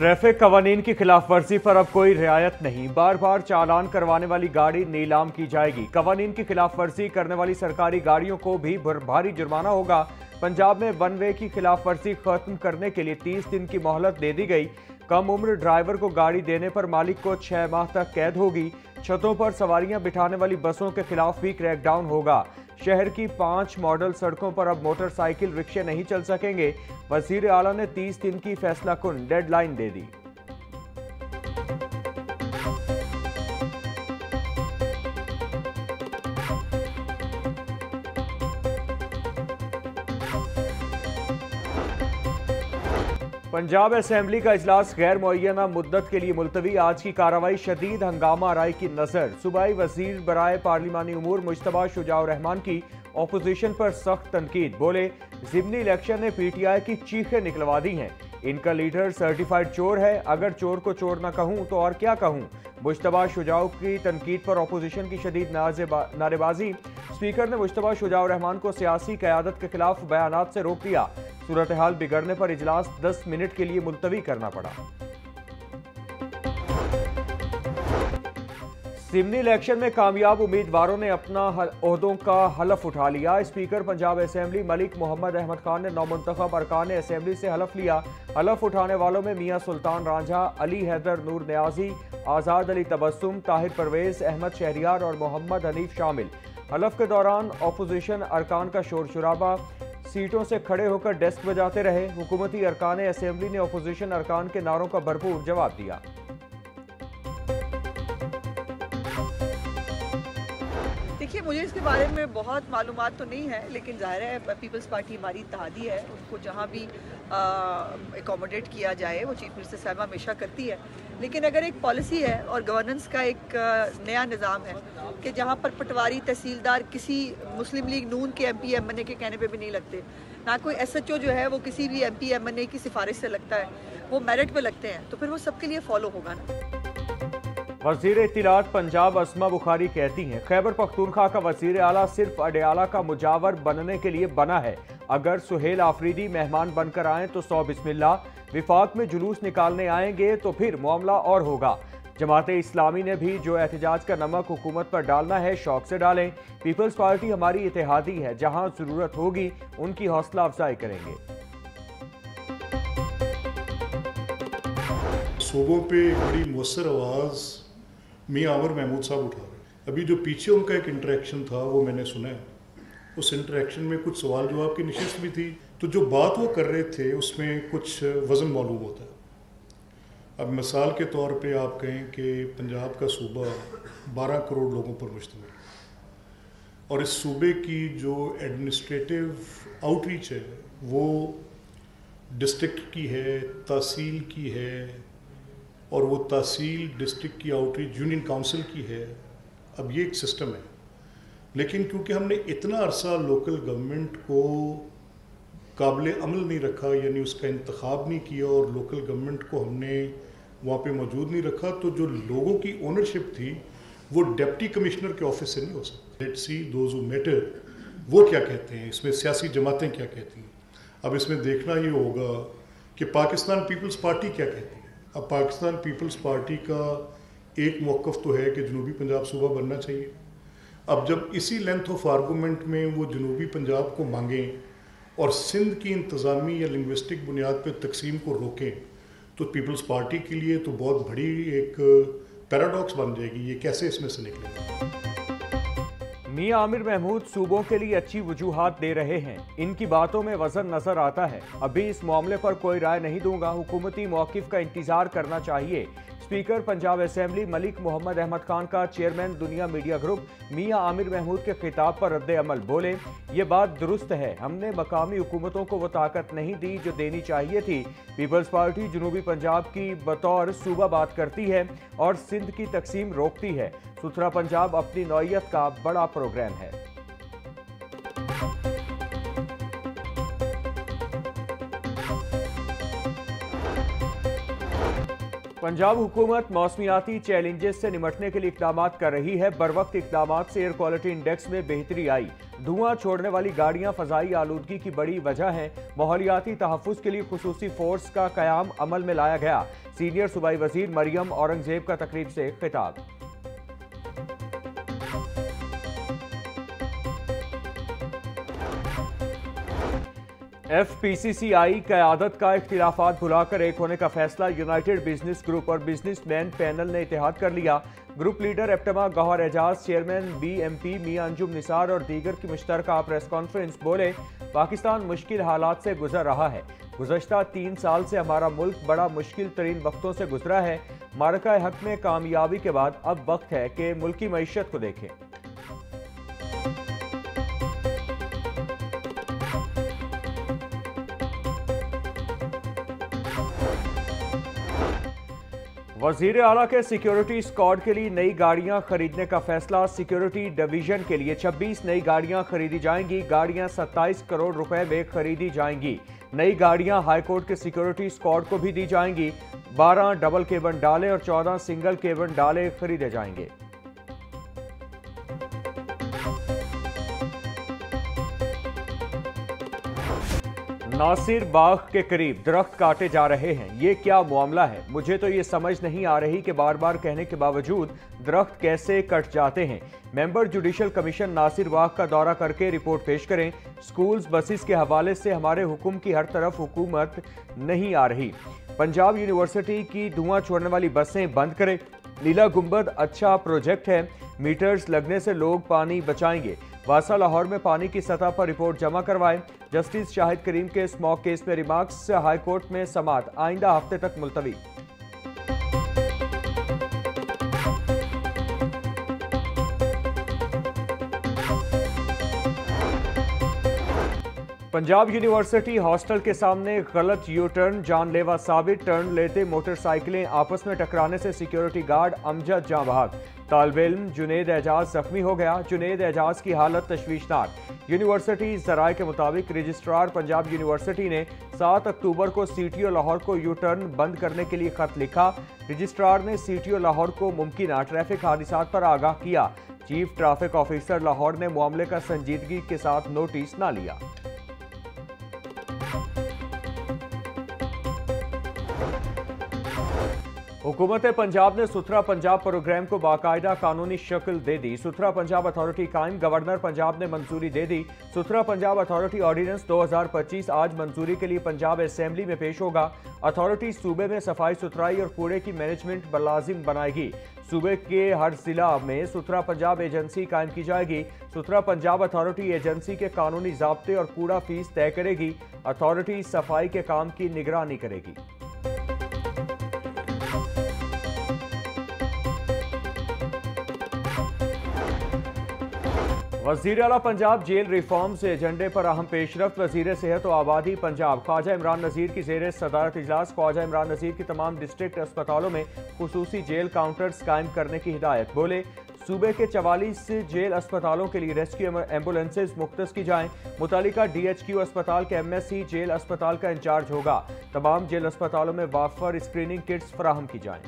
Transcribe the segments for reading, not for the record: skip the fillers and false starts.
Traffic कवानीन की खिलाफ वर्जी पर अब कोई रियायत नहीं। बार बार चालान करवाने वाली गाड़ी नीलाम की जाएगी। कवानीन की खिलाफ वर्जी करने वाली सरकारी गाड़ियों को भी भारी जुर्माना होगा। पंजाब में वन वे की खिलाफ वर्जी खत्म करने के लिए 30 दिन की मोहलत दे दी गई। कम उम्र ड्राइवर को गाड़ी देने पर मालिक को 6 माह तक कैद होगी। छतों पर सवारियां बिठाने वाली बसों के खिलाफ भी क्रैकडाउन होगा। शहर की 5 मॉडल सड़कों पर अब मोटरसाइकिल रिक्शे नहीं चल सकेंगे। वजीर आला ने 30 दिन की फैसला कुन डेडलाइन दे दी। पंजाब असेंबली का इजलास गैर मुअय्यना मुद्दत के लिए मुलतवी। आज की कार्रवाई शदीद हंगामा आराई की नजर। सूबाई वजीर बराए पार्लिमानी उमूर मुश्तबा शुजाउर रहमान की अपोजिशन पर सख्त तनकीद। बोले, ज़िमनी इलेक्शन ने PTI की चीखें निकलवा दी हैं। इनका लीडर सर्टिफाइड चोर है। अगर चोर को चोर ना कहूं तो और क्या कहूं। मुश्तबा शुजाउ की तनकीद पर अपोजिशन की शदीद नारेबाजी। स्पीकर ने मुश्तबा शुजाउर रहमान को सियासी क़यादत के खिलाफ बयानात से रोक दिया। सूरत हाल बिगड़ने पर इजलास 10 मिनट के लिए मुलतवी करना पड़ा। ज़िमनी इलेक्शन में कामयाब उम्मीदवारों ने अपना ओहदों का हलफ उठा लिया। स्पीकर पंजाब असेंबली मलिक मोहम्मद अहमद खान ने नौमुंतखब अरकान असेंबली से हलफ लिया। हलफ उठाने वालों में मियां सुल्तान रांझा, अली हैदर नूर न्याजी, आज़ाद अली तबस्सुम, ताहिर परवेज, अहमद शहरियार और मोहम्मद हनीफ शामिल। हलफ के दौरान अपोजिशन अरकान का शोर शराबा। सीटों से खड़े होकर डेस्क बजाते रहे। हुकूमती अरकान असेंबली ने अपोजिशन अरकान के नारों का भरपूर जवाब दिया। देखिए, मुझे इसके बारे में बहुत मालूमात तो नहीं है, लेकिन ज़ाहिर है पीपल्स पार्टी हमारी इत्तेहादी है। उनको जहाँ भी एकोमोडेट किया जाए वो चीफ मिनिस्टर साहब हमेशा करती है। लेकिन अगर एक पॉलिसी है और गवर्नेंस का एक नया निज़ाम है कि जहाँ पर पटवारी तहसीलदार किसी मुस्लिम लीग नून के MP MNA के कहने पे भी नहीं लगते, ना कोई SHO जो है वो किसी भी MP MNA की सिफारिश से लगता है, वो मेरिट पे लगते हैं, तो फिर वो सबके लिए फॉलो होगा ना। वज़ीर इत्तिलात पंजाब अस्मा बुखारी कहती हैं, खैबर पख्तूनख्वा का वज़ीर आला सिर्फ अडयाला का मुजावर बनने के लिए बना है। अगर सुहेल आफरीदी मेहमान बनकर आए तो 100 बिस्मिल्लाह। विफाक में जुलूस निकालने आएंगे तो फिर मामला और होगा। जमाते इस्लामी ने भी जो एहतजाज का नमक हुकूमत पर डालना है शौक से डालें। पीपल्स पार्टी हमारी इत्तेहादी है, जहां जरूरत होगी उनकी हौसला अफजाई करेंगे। सूबों पे एक बड़ी मुअस्सर आवाज़ मियां आमिर महमूद साहब उठा रहे। अभी जो पीछे उनका एक इंटरेक्शन था वो मैंने सुना है। उस इंटरेक्शन में कुछ सवाल जवाब की नशिस्त भी थी, तो जो बात वो कर रहे थे उसमें कुछ वज़न मालूम होता है। अब मिसाल के तौर पे आप कहें कि पंजाब का सूबा 12 करोड़ लोगों पर मुश्तमिल है और इस सूबे की जो एडमिनिस्ट्रेटिव आउटरीच है वो डिस्ट्रिक्ट की है, तहसील की है, और वो तहसील डिस्ट्रिक्ट की आउटरीच यूनियन काउंसिल की है। अब ये एक सिस्टम है, लेकिन क्योंकि हमने इतना अरसा लोकल गवर्नमेंट को काबिल अमल नहीं रखा, यानी उसका इंतखाब नहीं किया और लोकल गवर्नमेंट को हमने वहाँ पे मौजूद नहीं रखा, तो जो लोगों की ओनरशिप थी वो डिप्टी कमिश्नर के ऑफिस से नहीं हो सकती। Let's see those who matter वो क्या कहते हैं, इसमें सियासी जमातें क्या कहती हैं। अब इसमें देखना ये होगा कि पाकिस्तान पीपल्स पार्टी क्या कहती है। अब पाकिस्तान पीपल्स पार्टी का एक मौक़िफ़ तो है कि जनूबी पंजाब सूबा बनना चाहिए। अब जब इसी लेंथ ऑफ आर्गूमेंट में वो जनूबी पंजाब को मांगें और सिंध की इंतज़ामी या लिंग्विस्टिक बुनियाद पर तकसीम को रोकें, तो पीपल्स पार्टी के लिए तो बहुत बड़ी एक पैराडॉक्स बन जाएगी। ये कैसे इसमें से निकलेगा। मियां आमिर महमूद सूबों के लिए अच्छी वजूहात दे रहे हैं, इनकी बातों में वजन नजर आता है। अभी इस मामले पर कोई राय नहीं दूंगा, हुकूमती मौक़िफ़ का इंतजार करना चाहिए। स्पीकर पंजाब असेंबली मलिक मोहम्मद अहमद खान का चेयरमैन दुनिया मीडिया ग्रुप मियां आमिर महमूद के खिताब पर रद्द अमल। बोले, ये बात दुरुस्त है, हमने मकामी हुकूमतों को वो ताकत नहीं दी जो देनी चाहिए थी। पीपल्स पार्टी जनूबी पंजाब की बतौर सूबा बात करती है और सिंध की तकसीम रोकती है। सुथरा पंजाब अपनी नौइयत का बड़ा प्रोग्राम है। पंजाब हुकूमत मौसमियाती चैलेंजेस से निपटने के लिए इकदाम कर रही है। बरवक्त इकदाम से एयर क्वालिटी इंडेक्स में बेहतरी आई। धुआं छोड़ने वाली गाड़ियां फजाई आलूदगी की बड़ी वजह हैं। माहौलियाती तहफ्फुज के लिए खुसूसी फोर्स का कयाम अमल में लाया गया। सीनियर सूबाई वजीर मरियम औरंगजेब का तकरीब से खिताब। FPCCI क़यादत का इख्तिलाफात भुलाकर एक होने का फैसला। यूनाइटेड बिजनेस ग्रुप और बिजनेसमैन पैनल ने इत्तेहाद कर लिया। Group leader APTMA Gohar Ejaz, chairman BMP Mian Anjum Nisar और दीगर की मुश्तरका प्रेस कॉन्फ्रेंस बोले, पाकिस्तान मुश्किल हालात से गुजर रहा है। गुज़श्ता 3 साल से हमारा मुल्क बड़ा मुश्किल तरीन वक्तों से गुजरा है। मारका हक में कामयाबी के बाद अब वक्त है कि मुल्की मईशत को देखें। वजीर आला के सिक्योरिटी स्क्वाड के लिए नई गाड़ियां खरीदने का फैसला। सिक्योरिटी डिवीजन के लिए 26 नई गाड़ियां खरीदी जाएंगी। गाड़ियां 27 करोड़ रुपए में खरीदी जाएंगी। नई गाड़ियां हाईकोर्ट के सिक्योरिटी स्क्वाड को भी दी जाएंगी। 12 डबल केबन डाले और 14 सिंगल केबन डाले खरीदे जाएंगे। नासिर बाग के करीब दरख्त काटे जा रहे हैं। ये क्या मामला है? मुझे तो ये समझ नहीं आ रही कि बार बार कहने के बावजूद दरख्त कैसे कट जाते हैं। मेंबर जुडिशल कमीशन नासिर बाग का दौरा करके रिपोर्ट पेश करें। स्कूल्स बसेस के हवाले से हमारे हुक्म की हर तरफ हुकूमत नहीं आ रही। पंजाब यूनिवर्सिटी की धुआं छोड़ने वाली बसें बंद करें। नीला गुंबद अच्छा प्रोजेक्ट है। मीटर्स लगने से लोग पानी बचाएंगे। वासा लाहौर में पानी की सतह पर रिपोर्ट जमा करवाएं। जस्टिस शाहिद करीम के स्मॉक केस में रिमार्क्स। हाईकोर्ट में समाअत आइंदा हफ्ते तक मुलतवी। पंजाब यूनिवर्सिटी हॉस्टल के सामने गलत यू टर्न जानलेवा साबित। टर्न लेते मोटरसाइकिलें आपस में टकराने से सिक्योरिटी गार्ड अमजद जाँ बहक। तालिबे इल्म जुनेद एजाज जख्मी हो गया। जुनेद एजाज की हालत तशवीशनाक। यूनिवर्सिटी ज़राए के मुताबिक रजिस्ट्रार पंजाब यूनिवर्सिटी ने 7 अक्टूबर को CTO लाहौर को यू टर्न बंद करने के लिए खत लिखा। रजिस्ट्रार ने CTO लाहौर को मुमकिन ट्रैफिक हादसात पर आगाह किया। चीफ ट्रैफिक ऑफिसर लाहौर ने मामले का संजीदगी के साथ नोटिस न लिया। हुकूमत पंजाब ने सुथरा पंजाब प्रोग्राम को बाकायदा कानूनी शक्ल दे दी। सुथरा पंजाब अथॉरिटी कायम। गवर्नर पंजाब ने मंजूरी दे दी। सुथरा पंजाब अथॉरिटी ऑर्डिनेंस 2025 आज मंजूरी के लिए पंजाब असेंबली में पेश होगा। अथॉरिटी सूबे में सफाई सुथराई और कूड़े की मैनेजमेंट बलाजिम बनाएगी। सूबे के हर जिला में सुथरा पंजाब एजेंसी कायम की जाएगी। सुथरा पंजाब अथॉरिटी एजेंसी के कानूनी ज़ाब्ते और कूड़ा फीस तय करेगी। अथॉरिटी सफाई के काम की निगरानी करेगी। वज़ीर आला पंजाब जेल रिफॉर्म्स एजेंडे पर अहम पेशरफ्त। वज़ीर सेहत और आबादी पंजाब ख्वाजा इमरान नज़ीर की ज़ेर सदारत इजलास। ख्वाजा इमरान नज़ीर की तमाम डिस्ट्रिक्ट अस्पतालों में खुसूसी जेल काउंटर्स कायम करने की हिदायत। बोले, सूबे के 44 जेल अस्पतालों के लिए रेस्क्यू एम्बुलेंसेज मुख्तस की जाएं। मुतालिका DHQ अस्पताल के MSc जेल अस्पताल का इंचार्ज होगा। तमाम जेल अस्पतालों में वाफर स्क्रीनिंग किट्स फराहम की जाएं।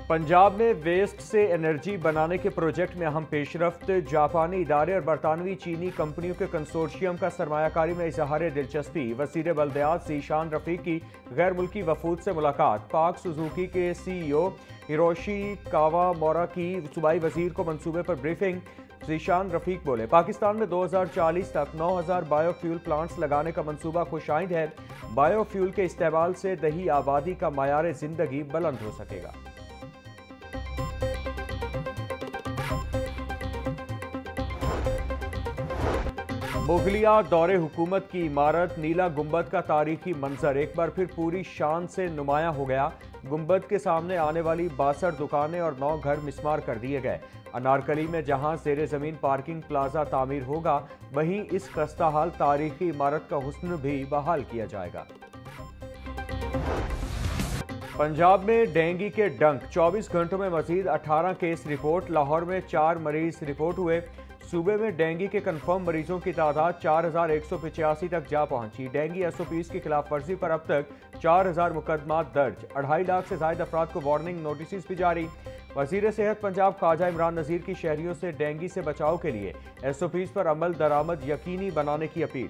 पंजाब में वेस्ट से एनर्जी बनाने के प्रोजेक्ट में अहम पेशरफ्त। जापानी इदारे और बरतानवी चीनी कंपनियों के कंसोर्शियम का सरमायाकारी में इजहार दिलचस्पी। वज़ीर बल्दियात ज़ीशान रफ़ीक की गैर मुल्की वफूद से मुलाकात। पाक सुजुकी के CEO हिरोशी कावामोरा की सूबाई वजीर को मंसूबे पर ब्रीफिंग। ज़ीशान रफ़ीक बोले, पाकिस्तान में 2040 तक 9000 बायोफ्यूल प्लांट्स लगाने का मंसूबा खुशाइंद है। बायोफ्यूल के इस्तेमाल से दही आबादी का मायार जिंदगी बुलंद हो सकेगा। मुगलिया दौरे हुकूमत की इमारत नीला गुंबद का तारीखी मंजर एक बार फिर पूरी शान से नुमाया हो गया। गुंबद के सामने आने वाली 62 दुकानें और 9 घर मिस्मार कर दिए गए। अनारकली में जहां ज़ेरे ज़मीन पार्किंग प्लाजा तामीर होगा, वहीं इस खस्ता हाल तारीखी इमारत का हुस्न भी बहाल किया जाएगा। पंजाब में डेंगू के डंक, 24 घंटों में मजीद 18 केस रिपोर्ट। लाहौर में 4 मरीज रिपोर्ट हुए। सूबे में डेंगू के कंफर्म मरीजों की तादाद 4185 तक जा पहुंची। डेंगू एसओपीज की खिलाफ वर्जी पर अब तक 4000 मुकदमा दर्ज। 2.5 लाख से ज्यादा अफराद को वार्निंग नोटिस भी जारी। वजीर सेहत पंजाब ख्वाजा इमरान नजीर की शहरियों से डेंगू से बचाव के लिए एसओपीज पर अमल दरामद यकीनी बनाने की अपील।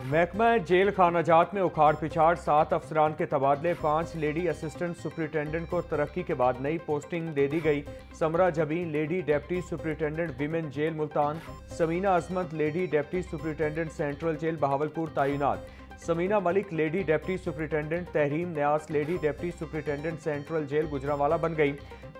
महकमा जेल खानाजात में उखाड़ पिछाड़, 7 अफसरान के तबादले, 5 लेडी असिस्टेंट सुपरिटेंडेंट को तरक्की के बाद नई पोस्टिंग दे दी गई। Samra Jabeen lady deputy superintendent women jail Multan, Samina Azmat lady deputy superintendent central jail Bahawalpur तैनात। Samina Malik lady deputy superintendent, Tehreem Niaz lady deputy superintendent central jail Gujranwala बन गई।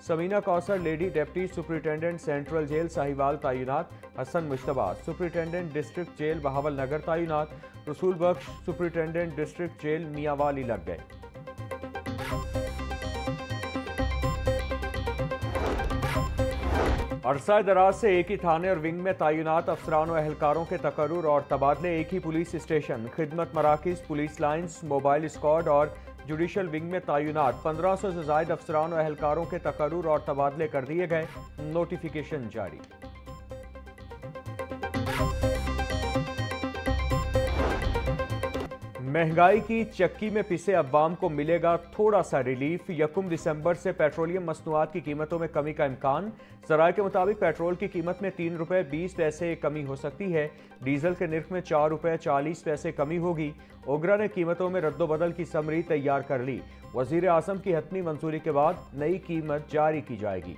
Samina Kausar lady deputy superintendent central jail Sahiwal तैनात। Hasan Mushtaba superintendent district jail Bahawalnagar तैनात। Rasool Bakhsh superintendent district jail Mianwali लग गए। अरसा दराज से एक ही थाने और विंग में तैनात अफसरान और एहलकारों के तकर्रुर और तबादले। एक ही पुलिस स्टेशन, खिदमत मराकिज, पुलिस लाइन्स, मोबाइल स्क्वाड और जुडिशल विंग में तैनात 1500 से ज्यादा अफसरान और एहलकारों के तकर्रुर और तबादले कर दिए गए। नोटिफिकेशन जारी। महंगाई की चक्की में पिसे अवाम को मिलेगा थोड़ा सा रिलीफ। 1 दिसंबर से पेट्रोलियम मसनूआत की कीमतों में कमी का इम्कान। ज़राए के मुताबिक पेट्रोल की कीमत में 3 रुपये 20 पैसे कमी हो सकती है। डीजल के निर्ख में 4 रुपये 40 पैसे कमी होगी। ओगरा ने कीमतों में रद्दोबदल की समरी तैयार कर ली। वजीर आज़म की हतमी मंजूरी के बाद नई कीमत जारी की जाएगी।